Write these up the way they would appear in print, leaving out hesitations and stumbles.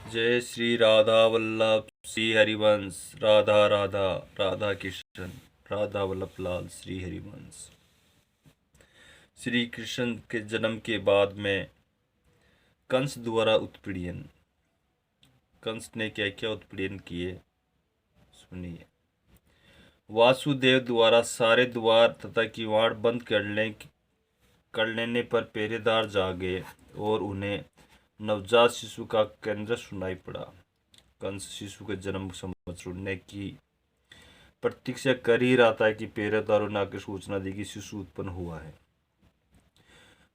जय श्री राधा वल्लभ श्री हरिवंश। राधा राधा राधा कृष्ण राधा वल्लभ लाल श्री हरिवंश। श्री कृष्ण के जन्म के बाद में कंस द्वारा उत्पीड़न। कंस ने क्या क्या उत्पीड़न किए सुनिए। वासुदेव द्वारा सारे द्वार तथा किवाड़ बंद कर लेने पर पहरेदार जागे और उन्हें नवजात शिशु का केंद्र सुनाई पड़ा। कंस शिशु के जन्म समाचार सुनने की प्रतीक्षा कर ही रहा था कि पहरेदारों ने आकर सूचना दी कि शिशु उत्पन्न हुआ है।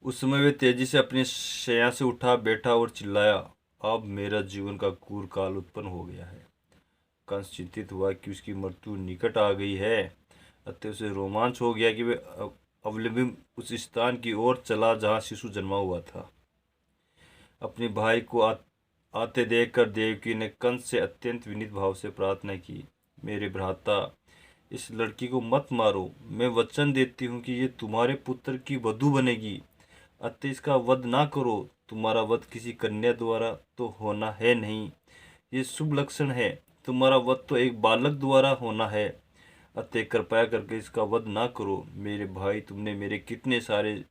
उस समय वे तेजी से अपनी शैया से उठा बैठा और चिल्लाया, अब मेरा जीवन का क्रूर काल उत्पन्न हो गया है। कंस चिंतित हुआ कि उसकी मृत्यु निकट आ गई है। अतः उसे रोमांच हो गया कि वे अवलंबी उस स्थान की ओर चला जहाँ शिशु जन्मा हुआ था। अपने भाई को आते देखकर देवकी ने कंस से अत्यंत विनीत भाव से प्रार्थना की, मेरे भ्राता, इस लड़की को मत मारो। मैं वचन देती हूँ कि ये तुम्हारे पुत्र की वधू बनेगी। अतः इसका वध ना करो। तुम्हारा वध किसी कन्या द्वारा तो होना है नहीं, ये शुभ लक्षण है। तुम्हारा वध तो एक बालक द्वारा होना है। अतः कृपया करके इसका वध ना करो। मेरे भाई, तुमने मेरे कितने सारे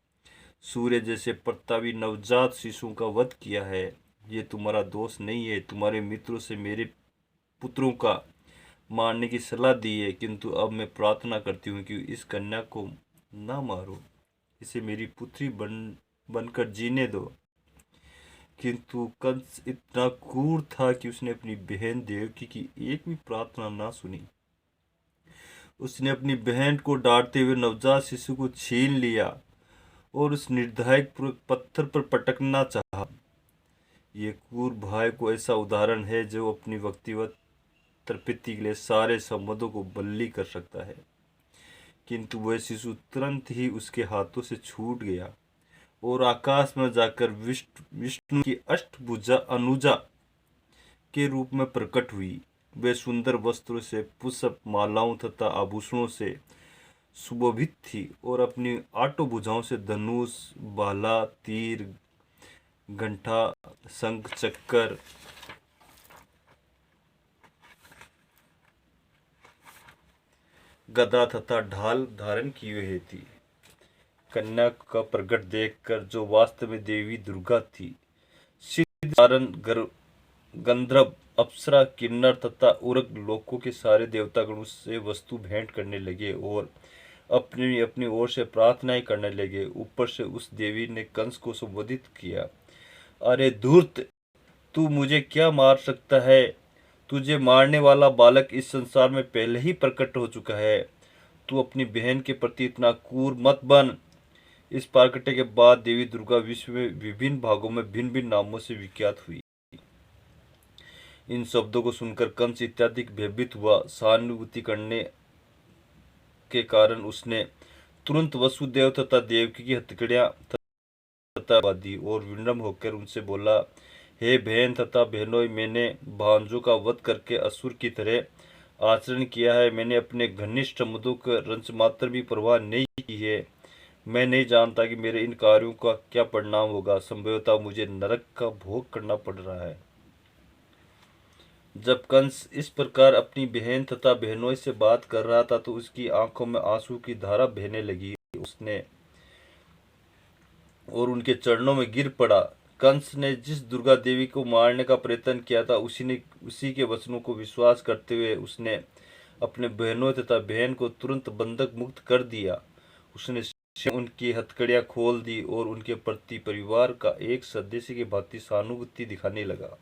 सूर्य जैसे प्रतापी नवजात शिशुओं का वध किया है। ये तुम्हारा दोष नहीं है। तुम्हारे मित्रों से मेरे पुत्रों का मारने की सलाह दी है, किंतु अब मैं प्रार्थना करती हूँ कि इस कन्या को ना मारो, इसे मेरी पुत्री बनकर जीने दो। किंतु कंस इतना क्रूर था कि उसने अपनी बहन देवकी की एक भी प्रार्थना ना सुनी। उसने अपनी बहन को डांटते हुए नवजात शिशु को छीन लिया और उस निर्दयी पत्थर पर पटकना चाहा। ये क्रूर भाई को ऐसा उदाहरण है जो अपनी व्यक्तिगत तृप्ति के लिए सारे संबंधों को बल्ली कर सकता है। किंतु वह शिशु तुरंत ही उसके हाथों से छूट गया और आकाश में जाकर विष्णु की अष्टभुजा अनुजा के रूप में प्रकट हुई। वे सुंदर वस्त्रों से, पुष्प मालाओं तथा आभूषणों से सुशोभित थी और अपनी आठों भुजाओं से धनुष, भाला, तीर, घंटा, शंख, चक्कर, गदा तथा ढाल धारण किए हुए थी। कन्या का प्रकट देखकर, जो वास्तव में देवी दुर्गा थी, सिद्धारण, गंधर्व, अप्सरा, किन्नर तथा उर्ग लोकों के सारे देवतागण उससे वस्तु भेंट करने लगे और अपनी अपनी ओर से प्रार्थनाएं करने लगे। ऊपर से उस देवी ने कंस को संबोधित किया, अरे धूर्त, तू मुझे क्या मार सकता है? तुझे मारने वाला बालक इस संसार में पहले ही प्रकट हो चुका है। तू अपनी बहन के प्रति इतना क्रूर मत बन। इस प्राकट्य के बाद देवी दुर्गा विश्व में विभिन्न भागों में भिन्न भिन्न नामों से विख्यात हुई। इन शब्दों को सुनकर कंस इत्यादि भयभीत हुआ। सहानुभूति करने के कारण उसने तुरंत वसुदेव तथा देवकी की हथकड़ियां तथा दी और विनम्र होकर उनसे बोला, हे बहन तथा बहनों, मैंने भांजों का वध करके असुर की तरह आचरण किया है। मैंने अपने घनिष्ठ संबंधों का रंच मात्र भी परवाह नहीं की है। मैं नहीं जानता कि मेरे इन कार्यों का क्या परिणाम होगा। संभवतः मुझे नरक का भोग करना पड़ रहा है। जब कंस इस प्रकार अपनी बहन तथा बहनों से बात कर रहा था तो उसकी आंखों में आंसू की धारा बहने लगी। उसने और उनके चरणों में गिर पड़ा। कंस ने जिस दुर्गा देवी को मारने का प्रयत्न किया था, उसी के वचनों को विश्वास करते हुए उसने अपने बहनों तथा बहन को तुरंत बंधक मुक्त कर दिया। उसने उनकी हथकड़ियां खोल दी और उनके प्रति परिवार का एक सदस्य की भांति सहानुभूति दिखाने लगा।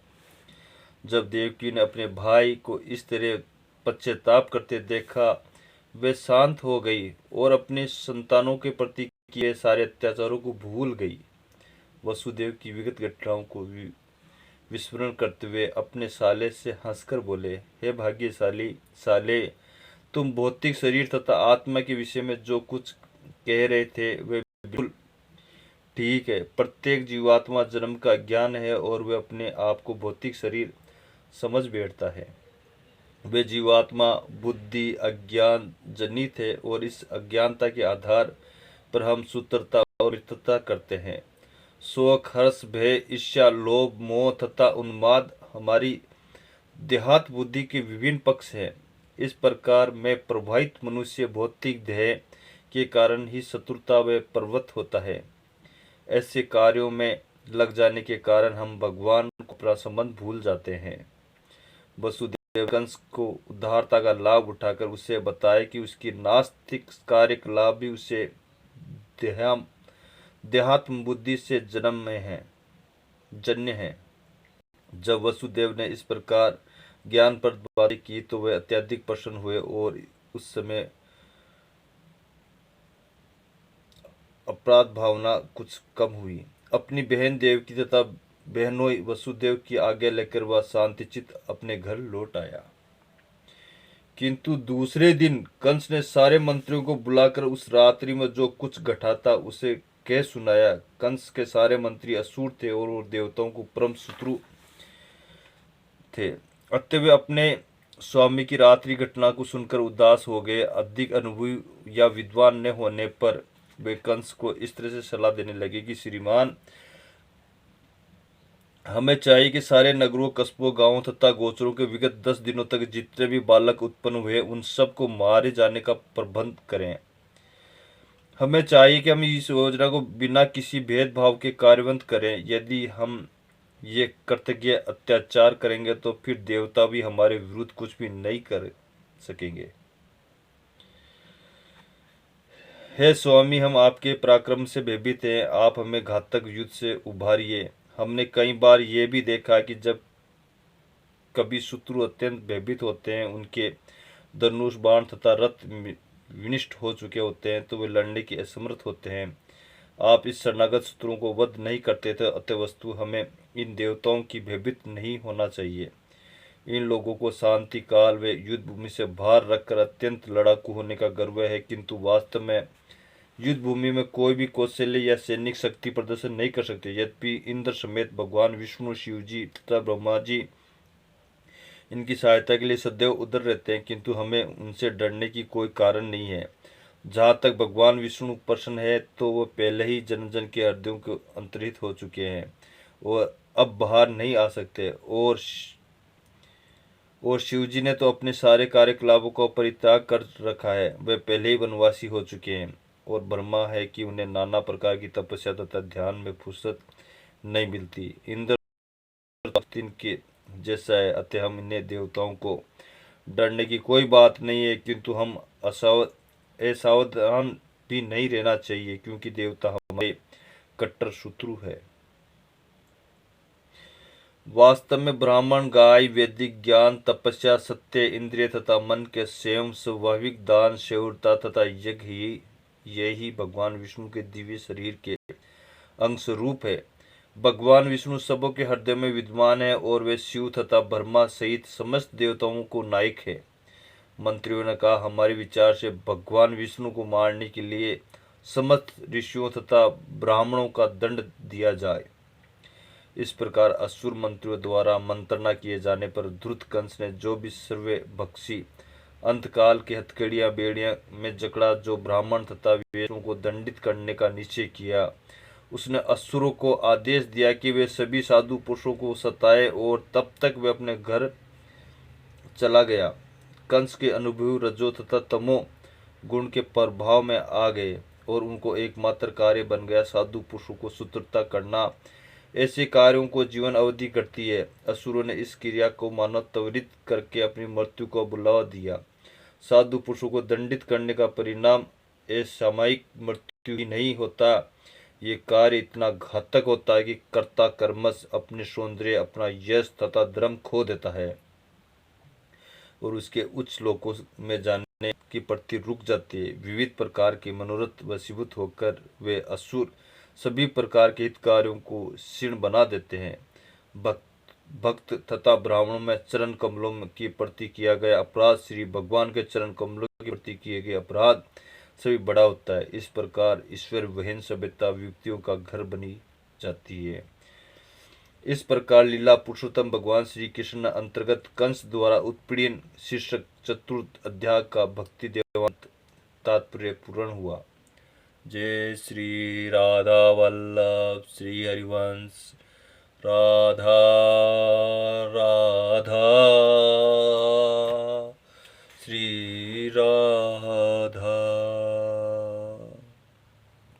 जब देवकी ने अपने भाई को इस तरह पश्चाताप करते देखा, वे शांत हो गई और अपने संतानों के प्रति किए सारे अत्याचारों को भूल गई। वसुदेव की विगत घटनाओं को विस्मरण करते हुए अपने साले से हंसकर बोले, हे भाग्यशाली साले, तुम भौतिक शरीर तथा आत्मा के विषय में जो कुछ कह रहे थे वे बिल्कुल ठीक है। प्रत्येक जीवात्मा जन्म का ज्ञान है और वे अपने आप को भौतिक शरीर समझ बैठता है। वे जीवात्मा बुद्धि अज्ञान जनित है और इस अज्ञानता के आधार पर हम सूत्रता और मित्रता करते हैं। शोक, हर्ष, भय, ईर्ष्या, लोभ, मोह तथा उन्माद हमारी देहात बुद्धि के विभिन्न पक्ष हैं। इस प्रकार में प्रभावित मनुष्य भौतिक देह के कारण ही शत्रुता व प्रवृत्त होता है। ऐसे कार्यों में लग जाने के कारण हम भगवान को अपना संबंध भूल जाते हैं। वसुदेव कंस को उदारता का लाभ उठाकर उसे बताया कि उसकी नास्तिक कार्य का लाभ भी उसे देहात्म बुद्धि से जन्य है। जब वसुदेव ने इस प्रकार ज्ञानप्रद बातें की तो वे अत्यधिक प्रसन्न हुए और उस समय अपराध भावना कुछ कम हुई। अपनी बहन देवकी तथा बहनों वसुदेव की आज्ञा लेकर वह शांतिचित अपने घर लौट आया। किंतु दूसरे दिन कंस ने सारे मंत्रियों को बुलाकर उस रात्रि में जो कुछ घटा था उसे कह सुनाया। कंस के सारे मंत्री असुर थे और वो देवताओं को परम शत्रु थे। अतः वे अपने स्वामी की रात्रि घटना को सुनकर उदास हो गए। अधिक अनुभवी या विद्वान न होने पर वे कंस को इस तरह से सलाह देने लगे कि श्रीमान, हमें चाहिए कि सारे नगरों, कस्बों, गांवों तथा गोचरों के विगत 10 दिनों तक जितने भी बालक उत्पन्न हुए उन सब को मारे जाने का प्रबंध करें। हमें चाहिए कि हम इस योजना को बिना किसी भेदभाव के कार्यान्वित करें। यदि हम ये कर्तव्य अत्याचार करेंगे तो फिर देवता भी हमारे विरुद्ध कुछ भी नहीं कर सकेंगे। हे स्वामी, हम आपके पराक्रम से भयभीत हैं। आप हमें घातक युद्ध से उभारिए। हमने कई बार ये भी देखा कि जब कभी शत्रु अत्यंत भयभीत होते हैं, उनके धनुष, बाण तथा रथ विनिष्ट हो चुके होते हैं, तो वे लड़ने की असमर्थ होते हैं। आप इस शरणागत शत्रुओं को वध नहीं करते थे, अतः वस्तु हमें इन देवताओं की भयभीत नहीं होना चाहिए। इन लोगों को शांति काल व युद्ध भूमि से बाहर रखकर अत्यंत लड़ाकू होने का गर्व है, किंतु वास्तव में युद्ध भूमि में कोई भी कौशल्य या सैनिक शक्ति प्रदर्शन नहीं कर सकते। यद्यपि इंद्र समेत भगवान विष्णु, शिव जी तथा ब्रह्मा जी इनकी सहायता के लिए सदैव उधर रहते हैं, किंतु हमें उनसे डरने की कोई कारण नहीं है। जहाँ तक भगवान विष्णु प्रसन्न है तो वो पहले ही जन जन के हृदयों को अंतरित हो चुके हैं और अब बाहर नहीं आ सकते। और शिव जी ने तो अपने सारे कार्यकलापों को परित्याग कर रखा है, वे पहले ही वनवासी हो चुके हैं। और ब्रह्मा है कि उन्हें नाना प्रकार की तपस्या तथा ध्यान में फुर्सत नहीं मिलती। इंद्र के जैसा है, अतः हम इन्हें देवताओं को डरने की कोई बात नहीं है, किंतु हम असावधान भी नहीं रहना चाहिए, क्योंकि देवता हमारे कट्टर शत्रु है। वास्तव में ब्राह्मण, गाय, वैदिक ज्ञान, तपस्या, सत्य, इंद्रिय तथा मन के संयम, स्वाभाविक दान, शौर्यता तथा यज्ञ यही भगवान विष्णु के दिव्य शरीर के अंश रूप है। भगवान विष्णु सबों के हृदय में विद्यमान है और वे शिव तथा ब्रह्मा सहित समस्त देवताओं को नायक है। मंत्रियों ने कहा, हमारे विचार से भगवान विष्णु को मारने के लिए समस्त ऋषियों तथा ब्राह्मणों का दंड दिया जाए। इस प्रकार असुर मंत्रियों द्वारा मंत्रणा किए जाने पर धूर्त कंस ने जो भी सर्वभक्षी अंतकाल के हथकड़ियां बेड़ियां में जकड़ा जो ब्राह्मण तथा वेश्यों को दंडित करने का निश्चय किया, उसने असुरों को आदेश दिया कि वे सभी साधु पुरुषों को सताए और तब तक वे अपने घर चला गया। कंस के अनुभवी रजो तथा तमो गुण के प्रभाव में आ गए और उनको एकमात्र कार्य बन गया साधु पुरुषों को सूत्रता करना। ऐसे कार्यों को जीवन अवधि करती है। असुरों ने इस क्रिया को मानव त्वरित करके अपनी मृत्यु को बुलावा दिया। साधु पुरुषों को दंडित करने का परिणाम असामयिक मृत्यु ही नहीं होता, ये कार्य इतना घातक होता है कि कर्ता कर्मश अपने सौंदर्य, अपना यश तथा धर्म खो देता है और उसके उच्च लोकों में जाने की प्रति रुक जाती है। विविध प्रकार के मनोरथ वशीभूत होकर वे असुर सभी प्रकार के हित कार्यों को क्षीण बना देते हैं। भक्त तथा ब्राह्मणों में चरण कमलों की प्रति किया गया अपराध श्री भगवान के चरण कमलों की प्रति किए गए अपराध सभी बड़ा होता है। इस प्रकार ईश्वर वहन सभ्यता व्यक्तियों का घर बनी जाती है। इस प्रकार लीला पुरुषोत्तम भगवान श्री कृष्ण अंतर्गत कंस द्वारा उत्पीड़न शीर्षक चतुर्थ अध्याय का भक्ति देवांत तात्पर्य पूर्ण हुआ। जय श्री राधा वल्लभ श्री हरिवंश। राधा राधा। श्री राधा।